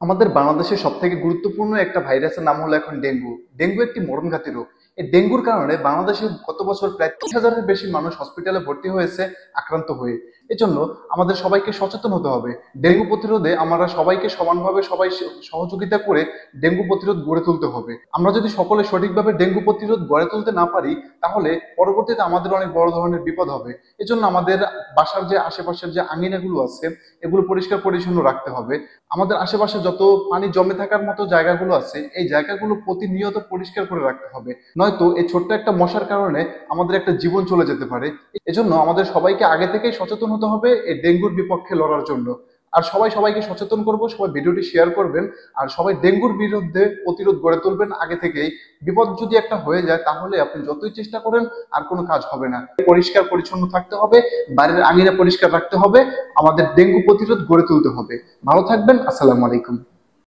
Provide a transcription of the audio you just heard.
আমাদের বাংলাদেশের সবথেকে গুরুত্বপূর্ণ একটা ভাইরাসের নাম হলো এখন ডেঙ্গু। ডেঙ্গু একটি মরণঘাতী রোগ। এই ডেঙ্গুর কারণে বাংলাদেশে গত বছর প্রায় 30,000-এর বেশি মানুষ হসপিটালে ভর্তি হয়েছে আক্রান্ত হয়ে। এজন্য আমাদের সবাইকে সচেতন হতে হবে। ডেঙ্গু প্রতিরোধে আমরা সবাইকে সমানভাবে সবাই সহযোগিতা করে ডেঙ্গু প্রতিরোধ গড়ে তুলতে হবে। আমরা যদি সকলে সঠিকভাবে ডেঙ্গু প্রতিরোধ গড়ে তুলতে না পারি, তাহলে পরবর্তীতে আমাদের অনেক বড় ধরনের বিপদ হবে। এজন্য আমাদের বাসার যে আশেপাশের যে আঙিনাগুলো আছে, এগুলো পরিষ্কার পরিচ্ছন্ন রাখতে হবে। আমাদের আশেপাশে যত পানি জমে থাকার মতো জায়গাগুলো আছে, এই জায়গাগুলো প্রতিনিয়ত পরিষ্কার করে রাখতে হবে। নয়তো এই ছোট্ট একটা মশার কারণে আমাদের একটা জীবন চলে যেতে পারে। এজন্য আমাদের সবাইকে আগে থেকেই সচেতন হতে হবে এই ডেঙ্গুর বিপক্ষে লড়ার জন্য। আর সবাই সবাইকে সচেতন করব, সবাই ভিডিওটি শেয়ার করবেন। আর সবাই ডেঙ্গুর বিরুদ্ধে প্রতিরোধ গড়ে তুলবেন আগে থেকেই। বিপদ যদি একটা হয়ে যায়, তাহলে আপনি যতই চেষ্টা করেন আর কোনো কাজ হবে না। পরিষ্কার পরিচ্ছন্ন থাকতে হবে, বাড়ির আঙিনা পরিষ্কার রাখতে হবে, আমাদের ডেঙ্গু প্রতিরোধ গড়ে তুলতে হবে। ভালো থাকবেন। আসসালামু আলাইকুম।